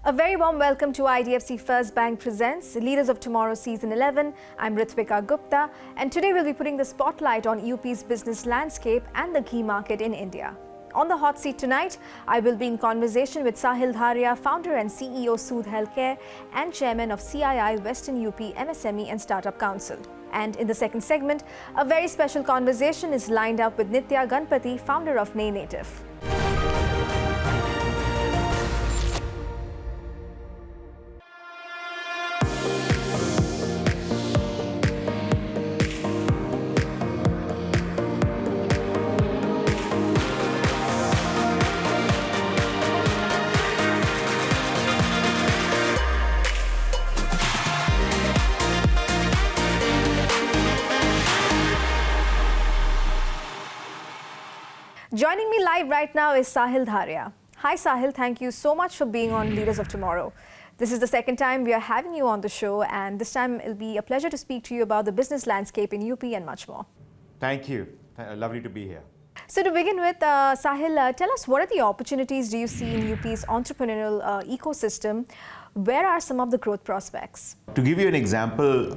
A very warm welcome to IDFC First Bank presents Leaders of Tomorrow Season 11. I'm Ritwika Gupta, and today we'll be putting the spotlight on UP's business landscape and the ghee market in India. On the hot seat tonight, I will be in conversation with Sahil Dharia, founder and CEO Soothe Healthcare and chairman of CII Western UP MSME and Startup Council. And in the second segment, a very special conversation is lined up with Nitya Ganapathy, founder of Nay Native. Joining me live right now is Sahil Dharia. Hi Sahil, thank you so much for being on Leaders of Tomorrow. This is the second time we are having you on the show, and this time it'll be a pleasure to speak to you about the business landscape in UP and much more. Thank you. Lovely to be here. So to begin with, Sahil, tell us, what are the opportunities do you see in UP's entrepreneurial ecosystem? Where are some of the growth prospects? To give you an example,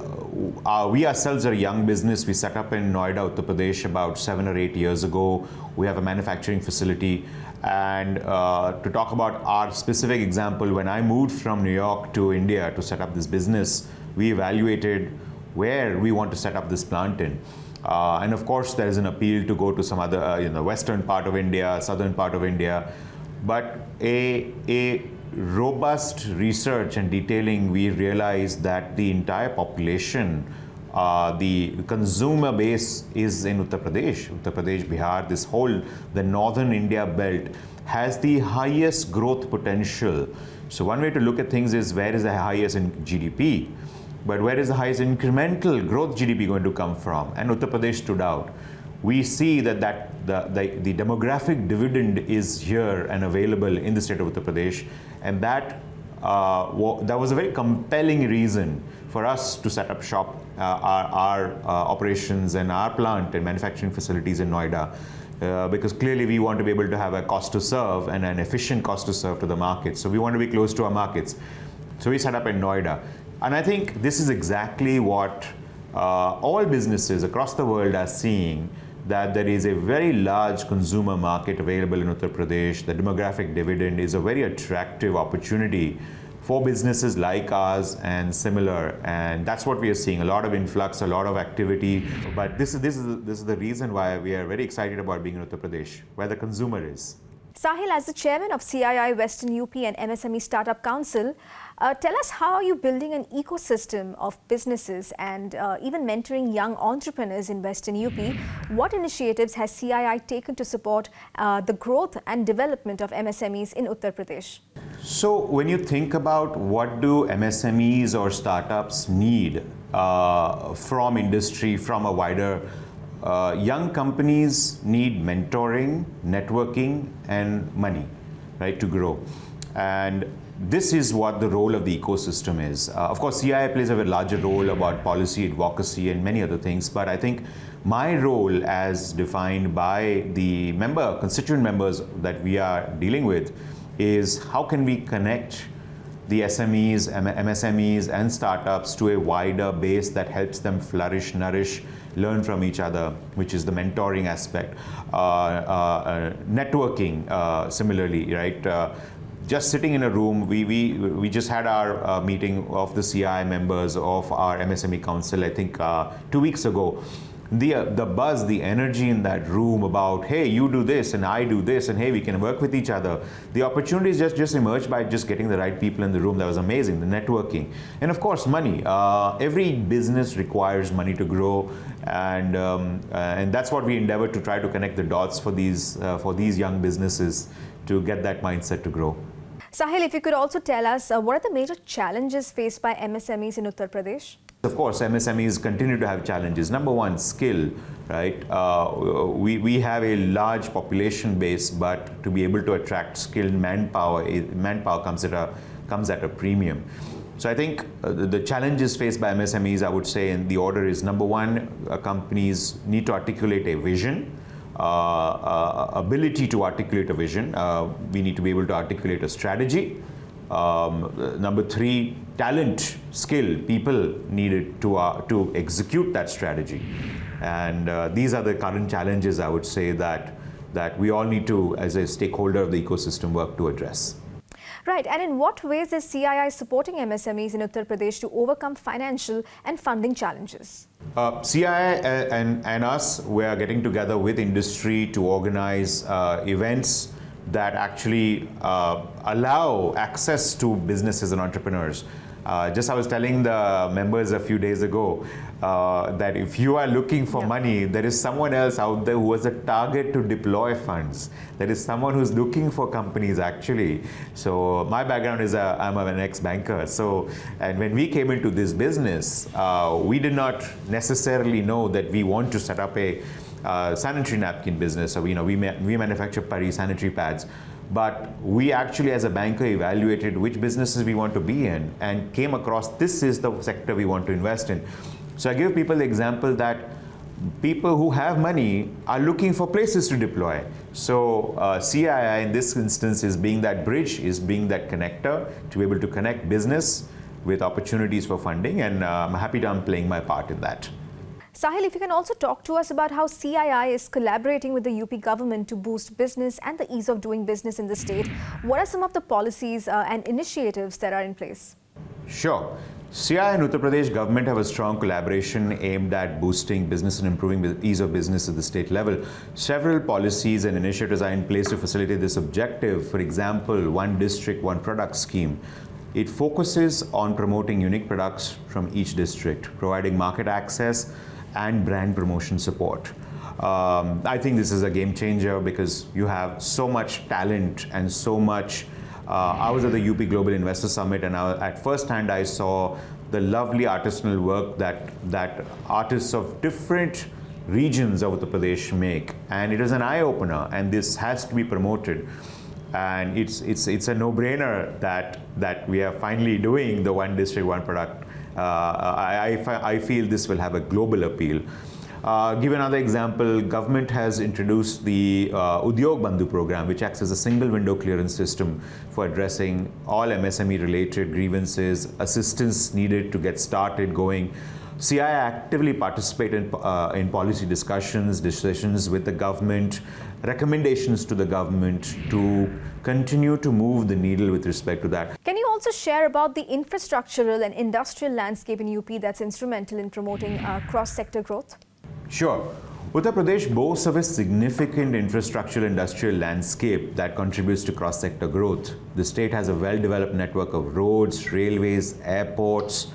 we ourselves are a young business. We set up in Noida, Uttar Pradesh about 7 or 8 years ago. We have a manufacturing facility. And to talk about our specific example, when I moved from New York to India to set up this business, we evaluated where we want to set up this plant in. And of course, there is an appeal to go to some other, western part of India, southern part of India. But a robust research and detailing, we realized that the entire population, the consumer base is in Uttar Pradesh, Bihar, the northern India belt has the highest growth potential. So one way to look at things is where is the highest in GDP, but where is the highest incremental growth GDP going to come from? And Uttar Pradesh stood out. We see that the demographic dividend is here and available in the state of Uttar Pradesh, and that was a very compelling reason for us to set up shop, our operations and our plant and manufacturing facilities in Noida, because clearly we want to be able to have a cost to serve and an efficient cost to serve to the market. So we want to be close to our markets. So we set up in Noida. And I think this is exactly what all businesses across the world are seeing, that there is a very large consumer market available in Uttar Pradesh. The demographic dividend is a very attractive opportunity for businesses like ours and similar, and that's what we are seeing, a lot of influx, a lot of activity. But this is the reason why we are very excited about being in Uttar Pradesh, where the consumer is. Sahil, as the chairman of CII Western UP and MSME Startup Council, tell us, how are you building an ecosystem of businesses and even mentoring young entrepreneurs in Western UP? What initiatives has CII taken to support the growth and development of MSMEs in Uttar Pradesh? So when you think about what do MSMEs or startups need from industry, from a wider young companies need mentoring, networking, and money, right, to grow. And this is what the role of the ecosystem is. Of course, CII plays a very larger role about policy advocacy and many other things, but I think my role as defined by the constituent members that we are dealing with is how can we connect the SMEs, MSMEs and startups to a wider base that helps them flourish, nourish, learn from each other, which is the mentoring aspect. Networking, similarly, right? Just sitting in a room, we just had our meeting of the CII members of our MSME Council, I think 2 weeks ago. The buzz, the energy in that room about, hey, you do this and I do this, and hey, we can work with each other. The opportunities just emerged by just getting the right people in the room. That was amazing, the networking. And of course, money. Every business requires money to grow, and that's what we endeavor to try to connect the dots for these young businesses to get that mindset to grow. Sahil, if you could also tell us, what are the major challenges faced by MSMEs in Uttar Pradesh? Of course, MSMEs continue to have challenges. Number one, skill, right? We have a large population base, but to be able to attract skilled manpower comes at a premium. So I think the challenges faced by MSMEs, I would say, in the order is, number one, companies need to articulate a vision. Ability to articulate a vision. We need to be able to articulate a strategy Number three, talent, skill, people needed to execute that strategy. And these are the current challenges, I would say, that we all need to, as a stakeholder of the ecosystem, work to address. Right, and in what ways is CII supporting MSMEs in Uttar Pradesh to overcome financial and funding challenges? CII and us, we are getting together with industry to organize events that actually allow access to businesses and entrepreneurs. I was telling the members a few days ago that if you are looking for money, there is someone else out there who has a target to deploy funds. There is someone who's looking for companies actually. So my background is I'm an ex-banker. And when we came into this business, we did not necessarily know that we want to set up a sanitary napkin business. So we manufacture pari sanitary pads. But we actually, as a banker, evaluated which businesses we want to be in and came across this is the sector we want to invest in. So I give people the example that people who have money are looking for places to deploy. So CII in this instance is being that bridge, is being that connector to be able to connect business with opportunities for funding, and I'm happy I'm playing my part in that. Sahil, if you can also talk to us about how CII is collaborating with the UP government to boost business and the ease of doing business in the state. What are some of the policies and initiatives that are in place? Sure. CII and Uttar Pradesh government have a strong collaboration aimed at boosting business and improving the ease of business at the state level. Several policies and initiatives are in place to facilitate this objective. For example, One District, One Product scheme. It focuses on promoting unique products from each district, providing market access and brand promotion support. I think this is a game changer because you have so much talent and so much. I was at the UP Global Investor Summit, and at first hand I saw the lovely artisanal work that artists of different regions of Uttar Pradesh make, and it is an eye-opener, and this has to be promoted. And it's a no-brainer that we are finally doing the One District, One Product. I feel this will have a global appeal. Give another example, government has introduced the Udyog Bandhu program, which acts as a single window clearance system for addressing all MSME related grievances, assistance needed to get started going. CII actively participate in policy discussions, decisions with the government, recommendations to the government to continue to move the needle with respect to that. Can you also share about the infrastructural and industrial landscape in UP that's instrumental in promoting cross-sector growth? Sure. Uttar Pradesh boasts of a significant infrastructural industrial landscape that contributes to cross-sector growth. The state has a well-developed network of roads, railways, airports,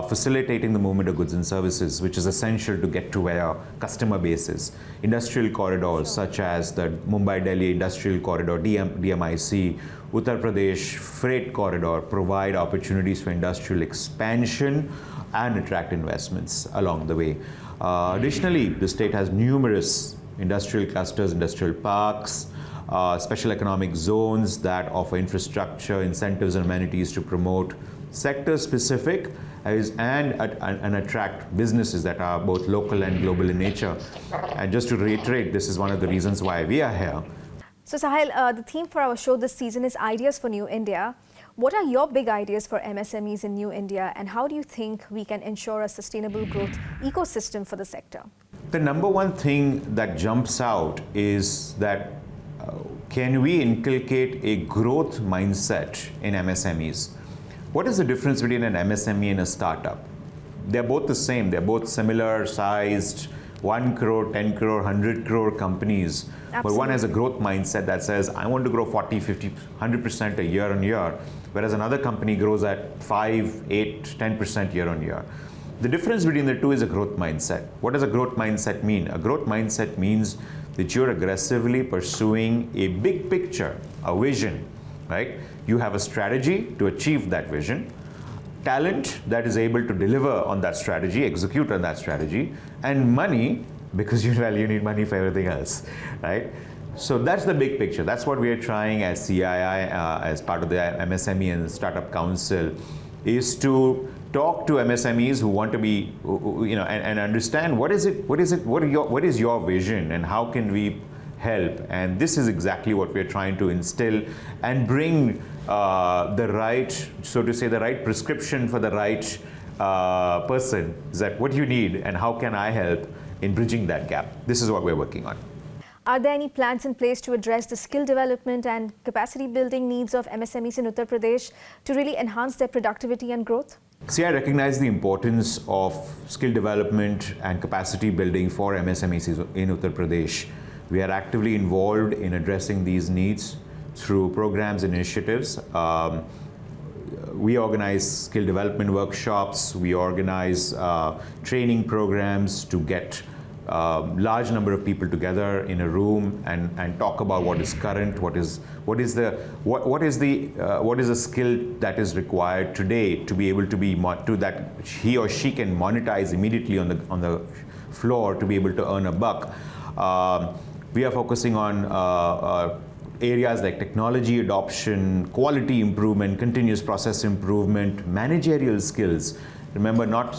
facilitating the movement of goods and services, which is essential to get to where our customer base is. Industrial corridors such as the Mumbai-Delhi Industrial Corridor, DMIC, Uttar Pradesh Freight Corridor provide opportunities for industrial expansion and attract investments along the way. Additionally, the state has numerous industrial clusters, industrial parks, special economic zones that offer infrastructure, incentives and amenities to promote sector-specific and attract businesses that are both local and global in nature. And just to reiterate, this is one of the reasons why we are here. So Sahil, the theme for our show this season is Ideas for New India. What are your big ideas for MSMEs in New India, and how do you think we can ensure a sustainable growth ecosystem for the sector? The number one thing that jumps out is that can we inculcate a growth mindset in MSMEs? What is the difference between an MSME and a startup? They're both the same. They're both similar sized, 1 crore, 10 crore, 100 crore companies. Absolutely. But one has a growth mindset that says, I want to grow 40, 50, 100% a year on year, whereas another company grows at 5, 8, 10% year on year. The difference between the two is a growth mindset. What does a growth mindset mean? A growth mindset means that you're aggressively pursuing a big picture, a vision, right? You have a strategy to achieve that vision, talent that is able to deliver on that strategy, execute on that strategy, and money, because you need money for everything else, right? So that's the big picture. That's what we are trying as CII, as part of the MSME and Startup Council, is to talk to MSMEs who want to be, and understand what is your vision, and how can we help. And this is exactly what we're trying to instill and bring the right, so to say, the right prescription for the right person. Is that what you need and how can I help in bridging that gap? This is what we're working on. Are there any plans in place to address the skill development and capacity building needs of MSMEs in Uttar Pradesh to really enhance their productivity and growth? See, I recognize the importance of skill development and capacity building for MSMEs in Uttar Pradesh. We are actively involved in addressing these needs through programs and initiatives. We organize skill development workshops, we organize training programs to get large number of people together in a room and talk about what is current, what is the skill that is required today to be able to be that he or she can monetize immediately on the floor to be able to earn a buck. We are focusing on areas like technology adoption, quality improvement, continuous process improvement, managerial skills. Remember, not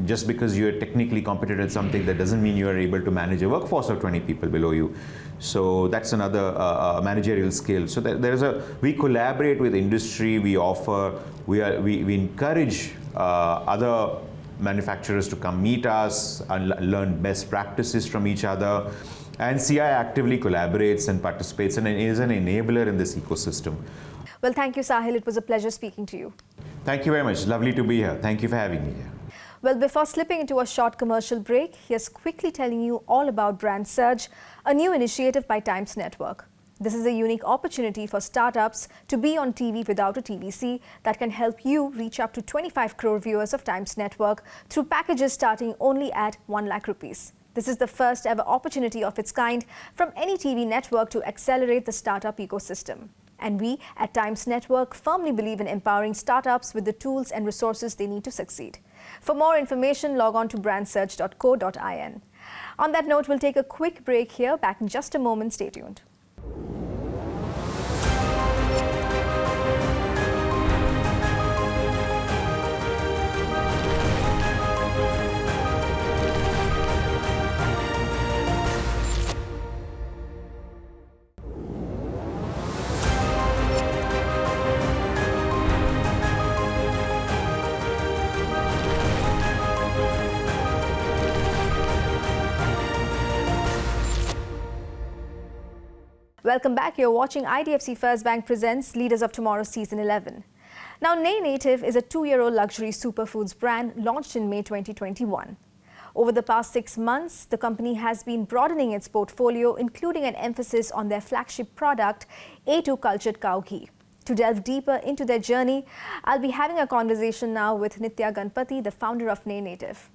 just because you're technically competent at something, that doesn't mean you are able to manage a workforce of 20 people below you. So that's another managerial skill. So we collaborate with industry, we encourage other manufacturers to come meet us and learn best practices from each other. And CI actively collaborates and participates and is an enabler in this ecosystem. Well, thank you, Sahil. It was a pleasure speaking to you. Thank you very much. Lovely to be here. Thank you for having me here. Well, before slipping into a short commercial break, here's quickly telling you all about Brand Surge, a new initiative by Times Network. This is a unique opportunity for startups to be on TV without a TVC that can help you reach up to 25 crore viewers of Times Network through packages starting only at 1 lakh rupees. This is the first ever opportunity of its kind from any TV network to accelerate the startup ecosystem. And we at Times Network firmly believe in empowering startups with the tools and resources they need to succeed. For more information, log on to brandsearch.co.in. On that note, we'll take a quick break here. Back in just a moment. Stay tuned. Welcome back. You're watching IDFC First Bank presents Leaders of Tomorrow Season 11. Now, Nay Native is a 2-year-old luxury superfoods brand launched in May 2021. Over the past 6 months, the company has been broadening its portfolio, including an emphasis on their flagship product, A2 cultured cow ghee. To delve deeper into their journey, I'll be having a conversation now with Nitya Ganapathy, the founder of Nay Native.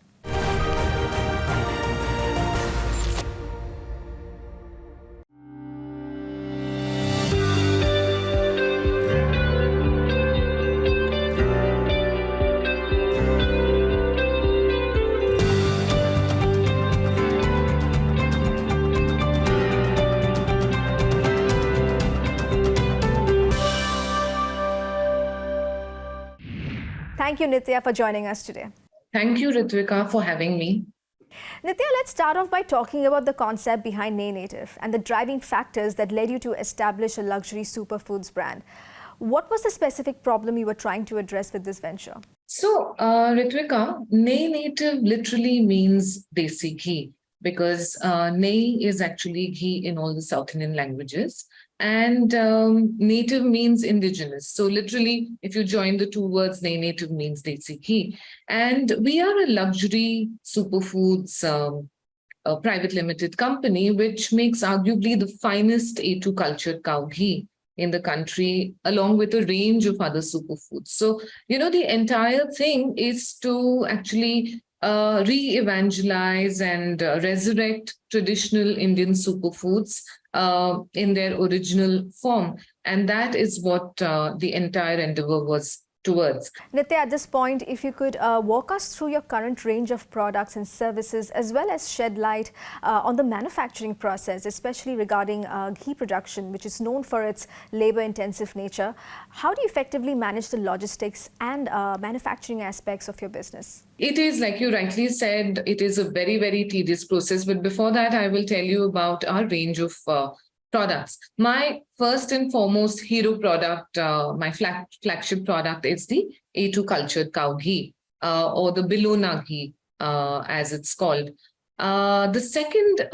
Thank you, Nitya, for joining us today. Thank you, Ritwika, for having me. Nitya, let's start off by talking about the concept behind Nay Native and the driving factors that led you to establish a luxury superfoods brand. What was the specific problem you were trying to address with this venture? So, Ritwika, Nay Native literally means desi ghee because Nay is actually ghee in all the South Indian languages. And native means indigenous. So literally, if you join the two words, Nay Native means desi ghee. And we are a luxury superfoods private limited company, which makes arguably the finest A2 cultured cow ghee in the country, along with a range of other superfoods. So, the entire thing is to actually re-evangelize and resurrect traditional Indian superfoods in their original form. And that is what the entire endeavor was towards. Nitya, at this point, if you could walk us through your current range of products and services, as well as shed light on the manufacturing process, especially regarding ghee production, which is known for its labor-intensive nature. How do you effectively manage the logistics and manufacturing aspects of your business? It is, like you rightly said, it is a very, very tedious process. But before that, I will tell you about our range of products. My first and foremost hero product, my flagship product, is the A2 cultured cow ghee, or the Bilona ghee, as it's called. The second,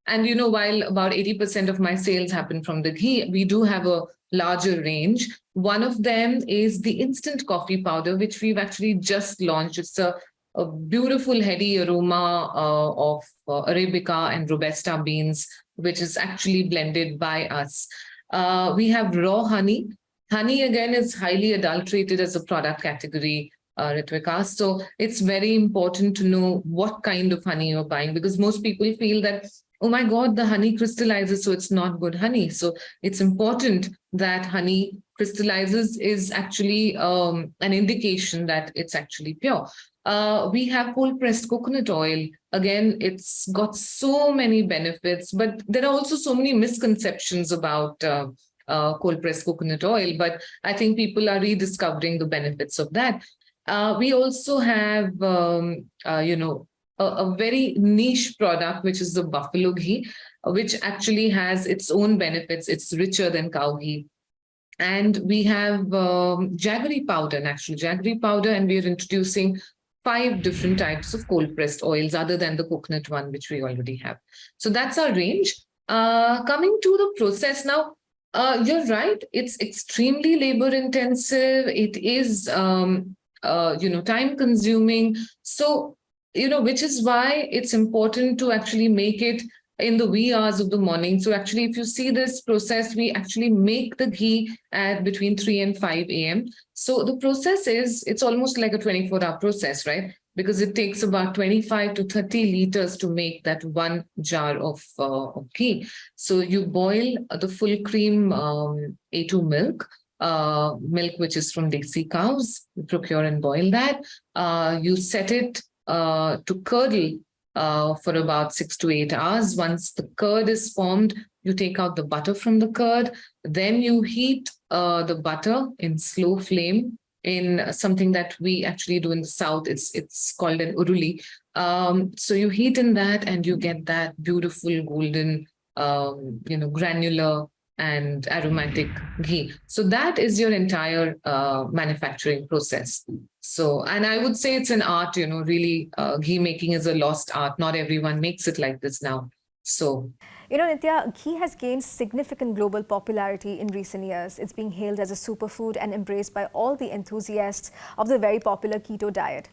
and while about 80% of my sales happen from the ghee, we do have a larger range. One of them is the instant coffee powder, which we've actually just launched. It's a beautiful heady aroma of Arabica and Robusta beans, which is actually blended by us. We have raw honey. Honey, again, is highly adulterated as a product category, Ritwika. So it's very important to know what kind of honey you're buying, because most people feel that, oh my God, the honey crystallizes, so it's not good honey. So it's important that honey crystallizes is actually an indication that it's actually pure. We have cold pressed coconut oil. Again, it's got so many benefits, but there are also so many misconceptions about cold pressed coconut oil. But I think people are rediscovering the benefits of that. We also have, a very niche product, which is the buffalo ghee, which actually has its own benefits. It's richer than cow ghee. And we have jaggery powder, natural jaggery powder, and we are introducing 5 different types of cold pressed oils other than the coconut one, which we already have. So that's our range. Coming to the process now, you're right. It's extremely labor intensive. It is, time consuming. So, which is why it's important to actually make it in the wee hours of the morning. So actually, if you see this process, we actually make the ghee at between 3 and 5 a.m. So the process it's almost like a 24-hour process, right? Because it takes about 25 to 30 liters to make that 1 jar of ghee. So you boil the full cream A2 milk, which is from Desi cows. You procure and boil that. You set it to curdle for about 6 to 8 hours. Once the curd is formed, you take out the butter from the curd. Then you heat the butter in slow flame in something that we actually do in the south. It's called an uruli. So you heat in that, and you get that beautiful golden, granular and aromatic ghee. So that is your entire manufacturing process. So, and I would say it's an art, really, ghee making is a lost art. Not everyone makes it like this now. So, Nitya, ghee has gained significant global popularity in recent years. It's being hailed as a superfood and embraced by all the enthusiasts of the very popular keto diet.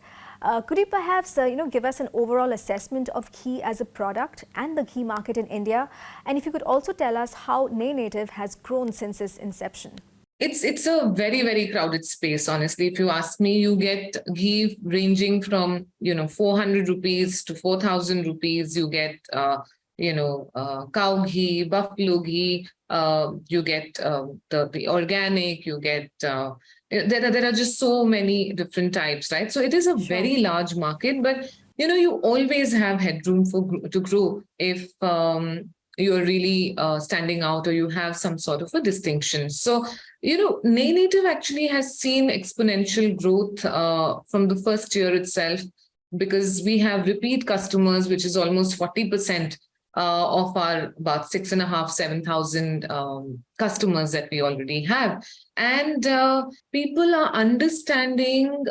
Could you perhaps, give us an overall assessment of ghee as a product and the ghee market in India? And if you could also tell us how Nay Native has grown since its inception. It's a very, very crowded space, honestly. If you ask me, you get ghee ranging from, 400 rupees to 4,000 rupees. You get, cow ghee, buffalo ghee. You get the organic. You get there are just so many different types, right? So it is a very large market, but you always have headroom to grow if you're really standing out, or you have some sort of a distinction. So, Nay Native actually has seen exponential growth from the first year itself, because we have repeat customers, which is almost 40% of our about 6,500, 7,000 customers that we already have. And people are understanding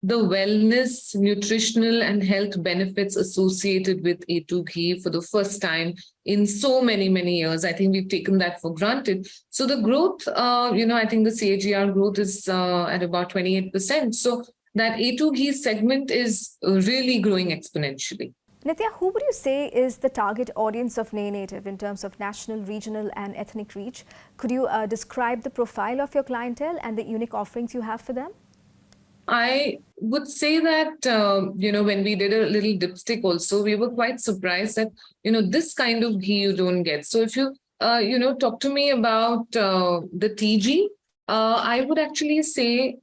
the wellness, nutritional and health benefits associated with A2 ghee for the first time in so many, many years. I think we've taken that for granted. So the growth, I think the CAGR growth is at about 28%. So that A2 ghee segment is really growing exponentially. Nitya, who would you say is the target audience of Nay Native in terms of national, regional and ethnic reach? Could you describe the profile of your clientele and the unique offerings you have for them? I would say that, when we did a little dipstick also, we were quite surprised that, this kind of ghee you don't get. So if you, talk to me about the TG, I would actually say,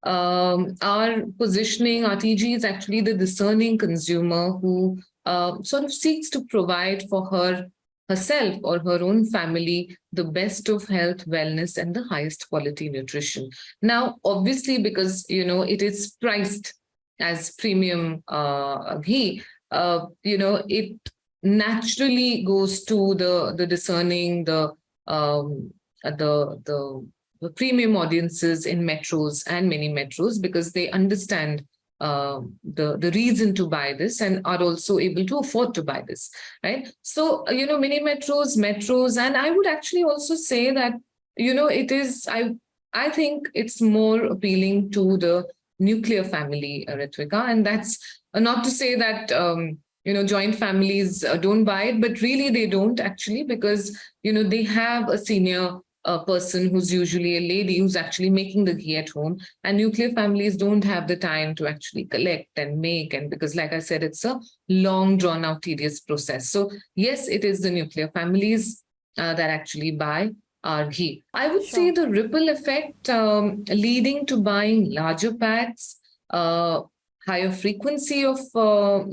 our positioning, our TG is actually the discerning consumer who sort of seeks to provide for herself or her own family the best of health, wellness, and the highest quality nutrition. Now, obviously, because it is priced as premium ghee, it naturally goes to the discerning, the premium audiences in metros and mini metros, because they understand the reason to buy this and are also able to afford to buy this, right? So mini metros, and I would actually also say that it is, I think it's more appealing to the nuclear family, Ritwika, and that's not to say that joint families don't buy it, but really they don't actually, because they have a senior person who's usually a lady who's actually making the ghee at home, and nuclear families don't have the time to actually collect and make, and because like I said, it's a long drawn out tedious process. So yes, it is the nuclear families that actually buy our ghee. I would say the ripple effect leading to buying larger packs, higher frequency of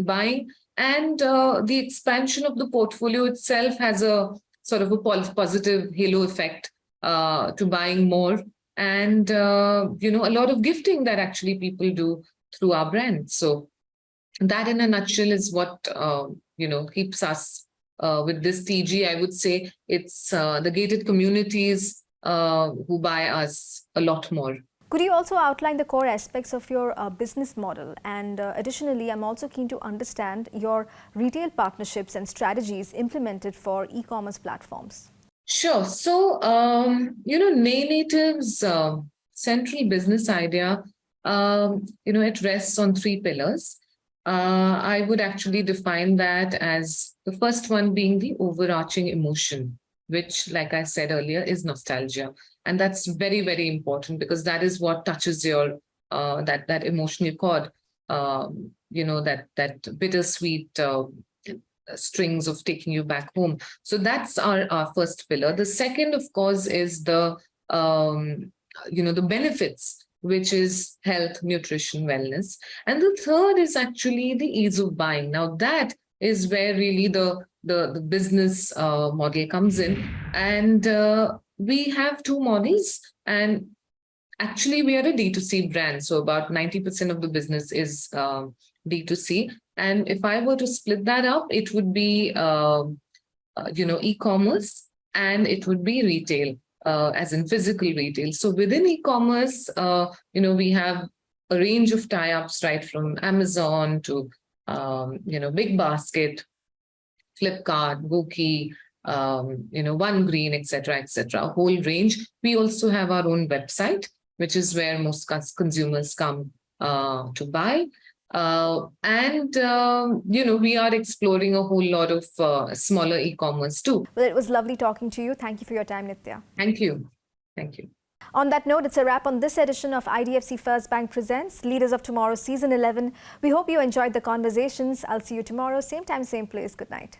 buying, and the expansion of the portfolio itself has a sort of a positive halo effect to buying more, and a lot of gifting that actually people do through our brand. So that in a nutshell is what keeps us with this TG. I would say it's the gated communities who buy us a lot more. Could you also outline the core aspects of your business model? And additionally, I'm also keen to understand your retail partnerships and strategies implemented for e-commerce platforms. Sure. So, Nay Native's central business idea, it rests on three pillars. I would actually define that as the first one being the overarching emotion, which, like I said earlier, is nostalgia. And that's very, very important, because that is what touches your that emotional chord, that bittersweet strings of taking you back home. So that's our first pillar. The second, of course, is the benefits, which is health, nutrition, wellness. And the third is actually the ease of buying. Now that is where really the business model comes in. And we have two models, and actually we are a D2C brand. So about 90% of the business is D2C. And if I were to split that up, it would be, e-commerce, and it would be retail, as in physical retail. So within e-commerce, we have a range of tie-ups, right from Amazon to, Big Basket, Flipkart, Gookie, One Green, etc., a whole range. We also have our own website, which is where most consumers come to buy. And we are exploring a whole lot of smaller e-commerce too. Well, it was lovely talking to you. Thank you for your time, Nitya. Thank you. Thank you. On that note, it's a wrap on this edition of IDFC First Bank Presents Leaders of Tomorrow Season 11. We hope you enjoyed the conversations. I'll see you tomorrow, same time, same place. Good night.